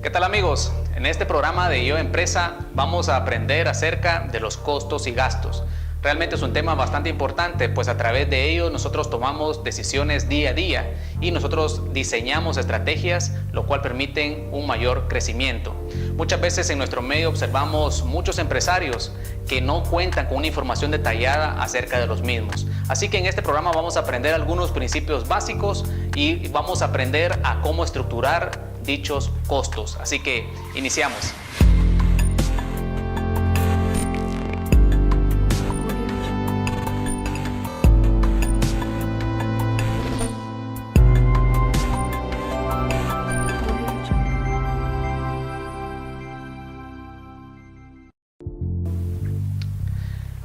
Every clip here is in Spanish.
¿Qué tal amigos? En este programa de Yo Empresa vamos a aprender acerca de los costos y gastos. Realmente es un tema bastante importante, pues a través de ello nosotros tomamos decisiones día a día y nosotros diseñamos estrategias, lo cual permiten un mayor crecimiento. Muchas veces en nuestro medio observamos muchos empresarios que no cuentan con una información detallada acerca de los mismos. Así que en este programa vamos a aprender algunos principios básicos y vamos a aprender a cómo estructurar dichos costos. Así que iniciamos.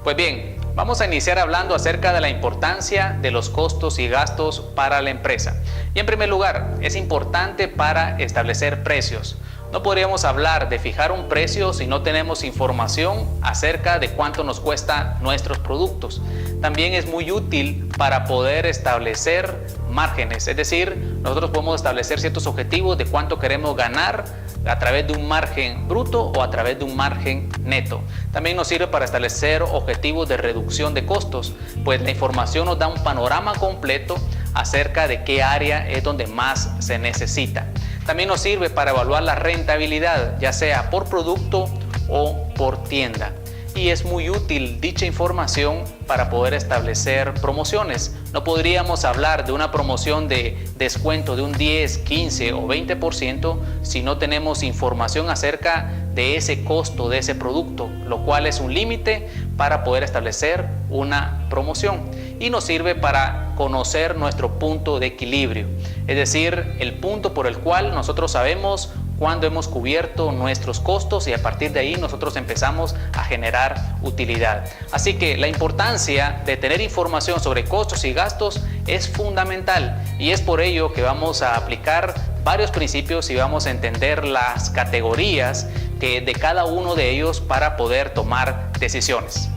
Pues bien, vamos a iniciar hablando acerca de la importancia de los costos y gastos para la empresa. Y en primer lugar, es importante para establecer precios. No podríamos hablar de fijar un precio si no tenemos información acerca de cuánto nos cuesta nuestros productos. También es muy útil para poder establecer márgenes, es decir, nosotros podemos establecer ciertos objetivos de cuánto queremos ganar a través de un margen bruto o a través de un margen neto. También nos sirve para establecer objetivos de reducción de costos, pues la información nos da un panorama completo acerca de qué área es donde más se necesita. También nos sirve para evaluar la rentabilidad, ya sea por producto o por tienda. Y es muy útil dicha información para poder establecer promociones. No podríamos hablar de una promoción de descuento de un 10, 15 o 20% si no tenemos información acerca de ese costo de ese producto, lo cual es un límite para poder establecer una promoción. Y nos sirve para conocer nuestro punto de equilibrio, es decir, el punto por el cual nosotros sabemos cuándo hemos cubierto nuestros costos y a partir de ahí nosotros empezamos a generar utilidad. Así que la importancia de tener información sobre costos y gastos es fundamental y es por ello que vamos a aplicar varios principios y vamos a entender las categorías de cada uno de ellos para poder tomar decisiones.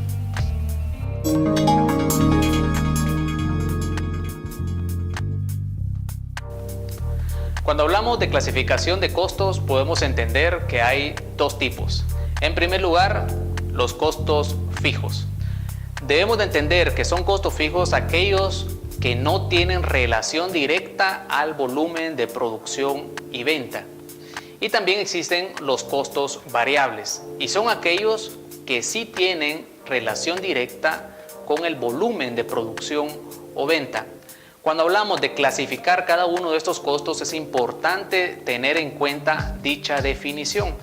Cuando hablamos de clasificación de costos, podemos entender que hay dos tipos. En primer lugar, los costos fijos. Debemos de entender que son costos fijos aquellos que no tienen relación directa al volumen de producción y venta. Y también existen los costos variables y son aquellos que sí tienen relación directa con el volumen de producción o venta. Cuando hablamos de clasificar cada uno de estos costos es importante tener en cuenta dicha definición,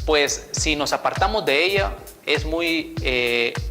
pues si nos apartamos de ella es muy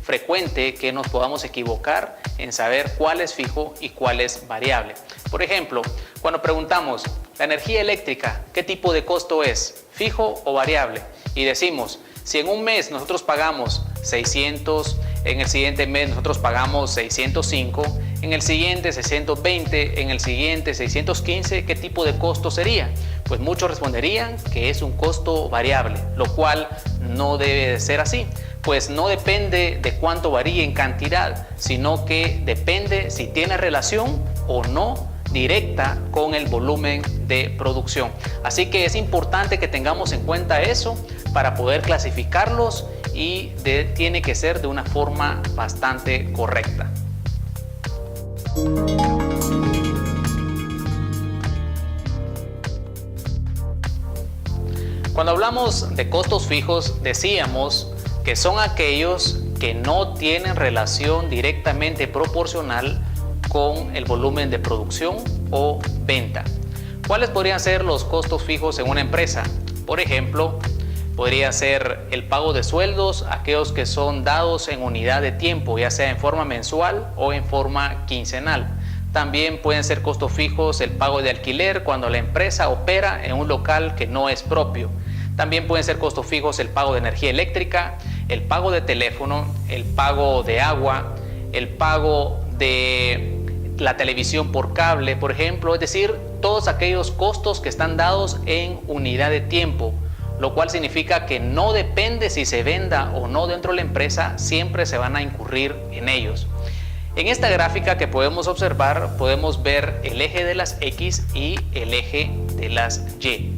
frecuente que nos podamos equivocar en saber cuál es fijo y cuál es variable. Por ejemplo, cuando preguntamos la energía eléctrica, ¿qué tipo de costo es? ¿Fijo o variable? Y decimos, si en un mes nosotros pagamos 600, en el siguiente mes nosotros pagamos 605, en el siguiente 620, en el siguiente 615, ¿qué tipo de costo sería? Pues muchos responderían que es un costo variable, lo cual no debe de ser así, pues no depende de cuánto varíe en cantidad, sino que depende si tiene relación o no directa con el volumen de producción. Así que es importante que tengamos en cuenta eso para poder clasificarlos y tiene que ser de una forma bastante correcta. Cuando hablamos de costos fijos, decíamos que son aquellos que no tienen relación directamente proporcional con el volumen de producción o venta. ¿Cuáles podrían ser los costos fijos en una empresa? Por ejemplo, podría ser el pago de sueldos, aquellos que son dados en unidad de tiempo, ya sea en forma mensual o en forma quincenal. También pueden ser costos fijos el pago de alquiler cuando la empresa opera en un local que no es propio. También pueden ser costos fijos el pago de energía eléctrica, el pago de teléfono, el pago de agua, el pago de la televisión por cable, por ejemplo, es decir, todos aquellos costos que están dados en unidad de tiempo, lo cual significa que no depende si se venda o no dentro de la empresa, siempre se van a incurrir en ellos. En esta gráfica que podemos observar, podemos ver el eje de las X y el eje de las Y.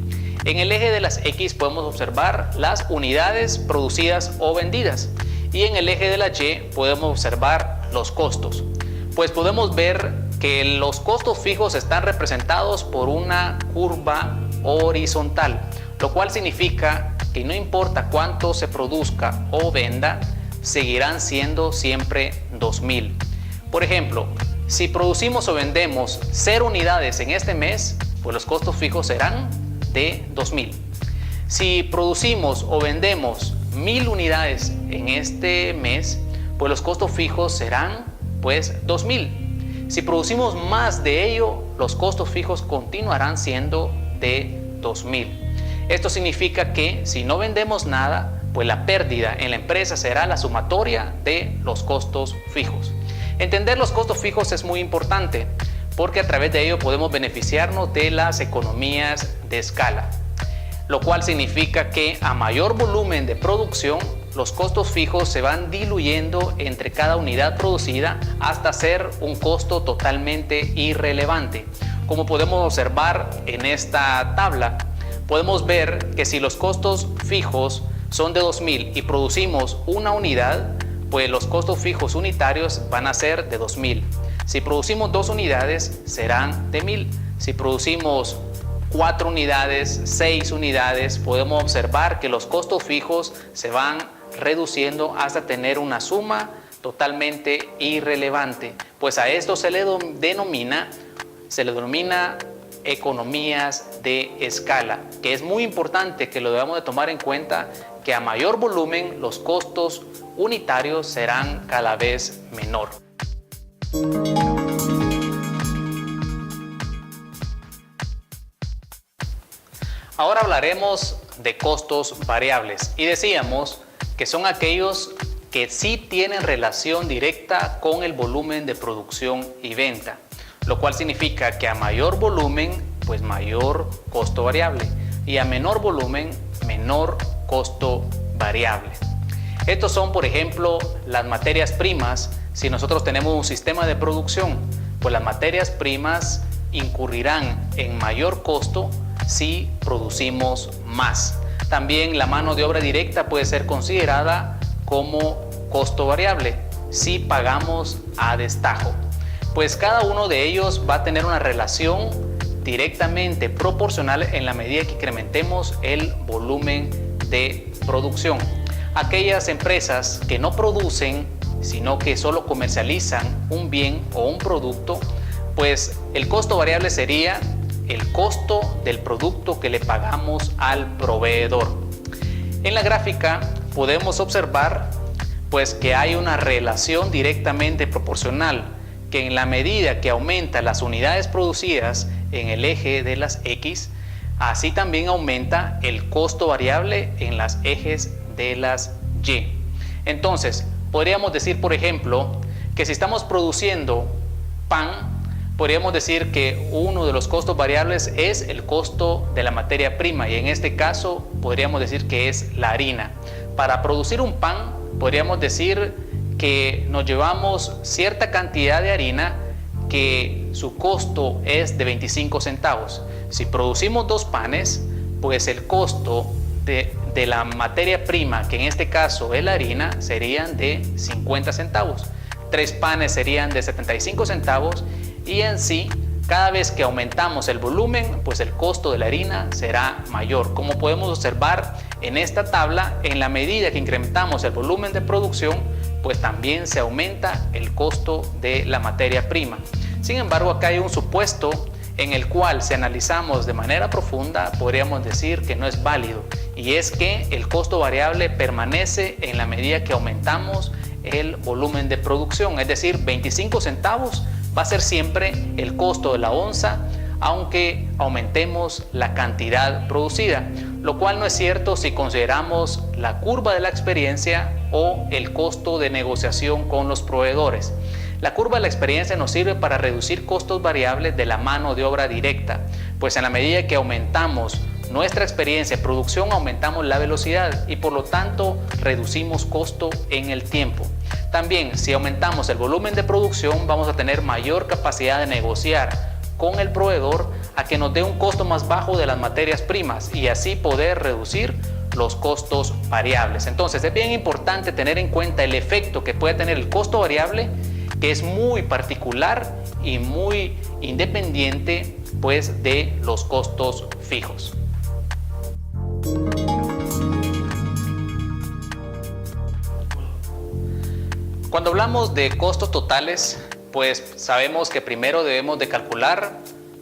En el eje de las X podemos observar las unidades producidas o vendidas y en el eje de la Y podemos observar los costos. Pues podemos ver que los costos fijos están representados por una curva horizontal, lo cual significa que no importa cuánto se produzca o venda, seguirán siendo siempre 2000. Por ejemplo, si producimos o vendemos 0 unidades en este mes, pues los costos fijos serán de 2000. Si producimos o vendemos 1000 unidades en este mes, pues los costos fijos serán pues 2000. Si producimos más de ello, los costos fijos continuarán siendo de 2000. Esto significa que si no vendemos nada, pues la pérdida en la empresa será la sumatoria de los costos fijos. Entender los costos fijos es muy importante porque a través de ello podemos beneficiarnos de las economías de escala, lo cual significa que a mayor volumen de producción, los costos fijos se van diluyendo entre cada unidad producida hasta ser un costo totalmente irrelevante. Como podemos observar en esta tabla, podemos ver que si los costos fijos son de 2000 y producimos una unidad, pues los costos fijos unitarios van a ser de 2000. Si producimos 2 unidades, serán de 1000. Si producimos 4 unidades, 6 unidades, podemos observar que los costos fijos se van reduciendo hasta tener una suma totalmente irrelevante. Pues a esto se le denomina economías de escala, que es muy importante que lo debamos de tomar en cuenta, que a mayor volumen los costos unitarios serán cada vez menor. Ahora hablaremos de costos variables y decíamos que son aquellos que sí tienen relación directa con el volumen de producción y venta, lo cual significa que a mayor volumen, pues mayor costo variable y a menor volumen, menor costo variable. Estos son, por ejemplo, las materias primas. Si nosotros tenemos un sistema de producción, pues las materias primas incurrirán en mayor costo si producimos más. También la mano de obra directa puede ser considerada como costo variable si pagamos a destajo. Pues cada uno de ellos va a tener una relación directamente proporcional en la medida que incrementemos el volumen de producción. Aquellas empresas que no producen, sino que solo comercializan un bien o un producto, pues el costo variable sería el costo del producto que le pagamos al proveedor. En la gráfica podemos observar pues que hay una relación directamente proporcional, que en la medida que aumenta las unidades producidas en el eje de las X, así también aumenta el costo variable en las ejes de las Y. Entonces, podríamos decir, por ejemplo, que si estamos produciendo pan, podríamos decir que uno de los costos variables es el costo de la materia prima y en este caso podríamos decir que es la harina. Para producir un pan, podríamos decir que nos llevamos cierta cantidad de harina que su costo es de 25 centavos. Si producimos 2 panes, pues el costo de la materia prima, que en este caso es la harina, serían de 50 centavos. 3 panes serían de 75 centavos y en sí, cada vez que aumentamos el volumen, pues el costo de la harina será mayor. Como podemos observar en esta tabla, en la medida que incrementamos el volumen de producción, pues también se aumenta el costo de la materia prima. Sin embargo, acá hay un supuesto en el cual, si analizamos de manera profunda, podríamos decir que no es válido, y es que el costo variable permanece en la medida que aumentamos el volumen de producción, es decir, 25 centavos va a ser siempre el costo de la onza, aunque aumentemos la cantidad producida, lo cual no es cierto si consideramos la curva de la experiencia o el costo de negociación con los proveedores. La curva de la experiencia nos sirve para reducir costos variables de la mano de obra directa, pues en la medida que aumentamos nuestra experiencia de producción, aumentamos la velocidad y por lo tanto reducimos costo en el tiempo. También, si aumentamos el volumen de producción, vamos a tener mayor capacidad de negociar con el proveedor a que nos dé un costo más bajo de las materias primas y así poder reducir los costos variables. Entonces es bien importante tener en cuenta el efecto que puede tener el costo variable, que es muy particular y muy independiente pues de los costos fijos. Cuando hablamos de costos totales, pues sabemos que primero debemos de calcular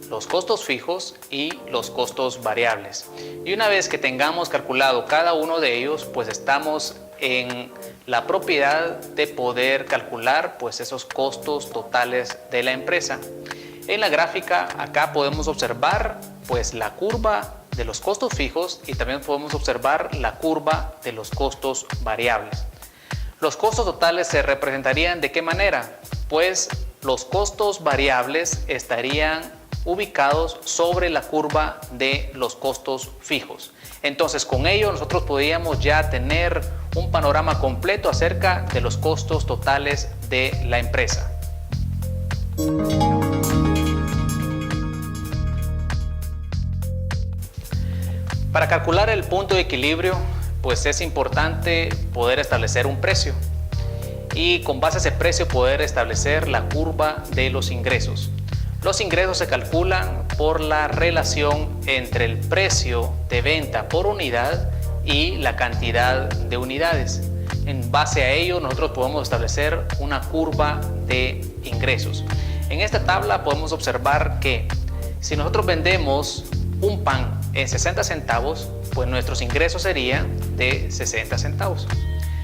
los costos fijos y los costos variables. Y una vez que tengamos calculado cada uno de ellos, pues estamos en la propiedad de poder calcular pues esos costos totales de la empresa. En la gráfica acá podemos observar pues la curva de los costos fijos y también podemos observar la curva de los costos variables. Los costos totales se representarían ¿de qué manera? Pues los costos variables estarían ubicados sobre la curva de los costos fijos. Entonces con ello nosotros podríamos ya tener un panorama completo acerca de los costos totales de la empresa. Para calcular el punto de equilibrio, pues es importante poder establecer un precio y con base a ese precio poder establecer la curva de los ingresos. Los ingresos se calculan por la relación entre el precio de venta por unidad y la cantidad de unidades. En base a ello nosotros podemos establecer una curva de ingresos. En esta tabla podemos observar que si nosotros vendemos un pan en 60 centavos, pues nuestros ingresos serían de 60 centavos.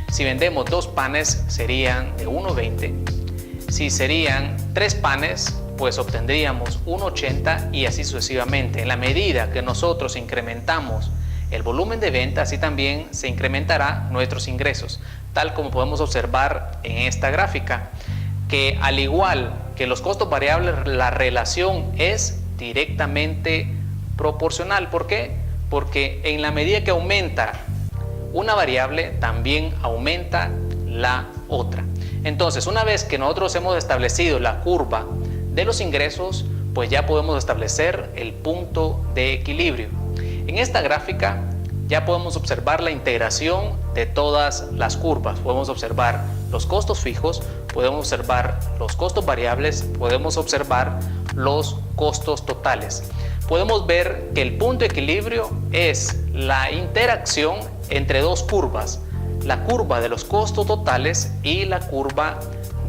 Si vendemos 2 panes serían de 1.20. Si serían 3 panes, pues obtendríamos 1.80 y así sucesivamente. En la medida que nosotros incrementamos el volumen de venta, así también se incrementará nuestros ingresos, tal como podemos observar en esta gráfica, que al igual que los costos variables, la relación es directamente proporcional. ¿Por qué? Porque en la medida que aumenta una variable, también aumenta la otra. Entonces, una vez que nosotros hemos establecido la curva de los ingresos, pues ya podemos establecer el punto de equilibrio. En esta gráfica ya podemos observar la integración de todas las curvas. Podemos observar los costos fijos, podemos observar los costos variables, podemos observar los costos totales. Podemos ver que el punto de equilibrio es la interacción entre dos curvas, la curva de los costos totales y la curva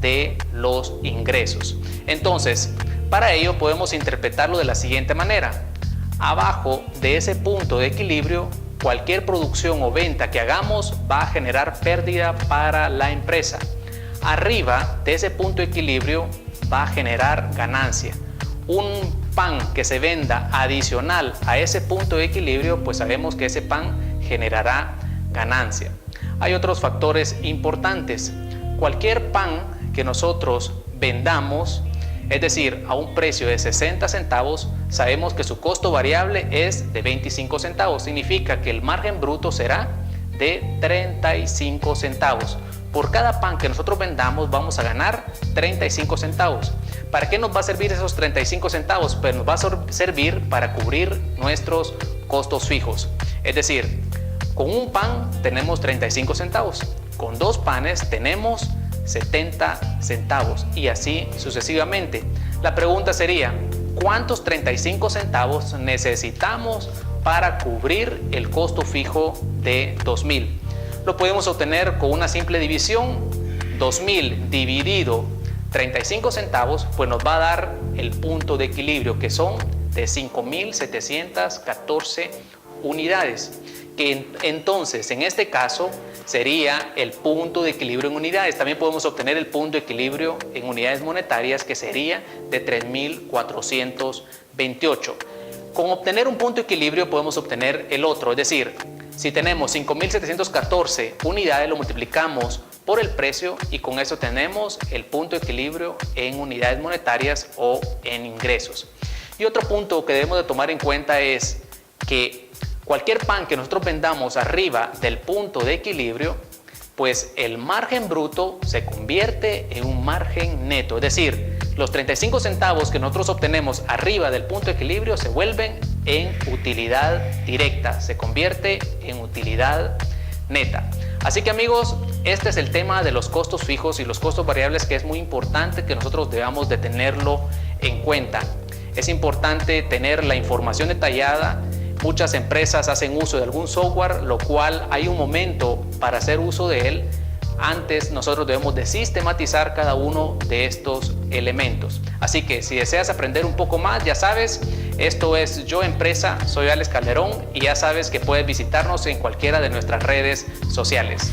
de los ingresos. Entonces, para ello podemos interpretarlo de la siguiente manera. Abajo de ese punto de equilibrio, cualquier producción o venta que hagamos va a generar pérdida para la empresa. Arriba de ese punto de equilibrio va a generar ganancia. Un pan que se venda adicional a ese punto de equilibrio, pues sabemos que ese pan generará ganancia. Hay otros factores importantes. Cualquier pan que nosotros vendamos, es decir, a un precio de 60 centavos, sabemos que su costo variable es de 25 centavos. Significa que el margen bruto será de 35 centavos. Por cada pan que nosotros vendamos vamos a ganar 35 centavos. ¿Para qué nos va a servir esos 35 centavos? Pues nos va a servir para cubrir nuestros costos fijos. Es decir, con un pan tenemos 35 centavos, con 2 panes tenemos 70 centavos y así sucesivamente. La pregunta sería, ¿cuántos 35 centavos necesitamos para cubrir el costo fijo de 2.000? Lo podemos obtener con una simple división. 2.000 dividido 35 centavos, pues nos va a dar el punto de equilibrio, que son de 5.714 unidades. Que entonces en este caso sería el punto de equilibrio en unidades. También podemos obtener el punto de equilibrio en unidades monetarias, que sería de 3.428. Con obtener un punto de equilibrio podemos obtener el otro, es decir, si tenemos 5.714 unidades, lo multiplicamos por el precio y con eso tenemos el punto de equilibrio en unidades monetarias o en ingresos. Y otro punto que debemos de tomar en cuenta es que cualquier pan que nosotros vendamos arriba del punto de equilibrio, pues el margen bruto se convierte en un margen neto. Es decir, los 35 centavos que nosotros obtenemos arriba del punto de equilibrio se vuelven en utilidad directa, se convierte en utilidad neta. Así que amigos, este es el tema de los costos fijos y los costos variables, que es muy importante que nosotros debamos de tenerlo en cuenta. Es importante tener la información detallada. Muchas empresas hacen uso de algún software, lo cual hay un momento para hacer uso de él. Antes nosotros debemos de sistematizar cada uno de estos elementos. Así que si deseas aprender un poco más, ya sabes, esto es Yo Empresa, soy Alex Calderón y ya sabes que puedes visitarnos en cualquiera de nuestras redes sociales.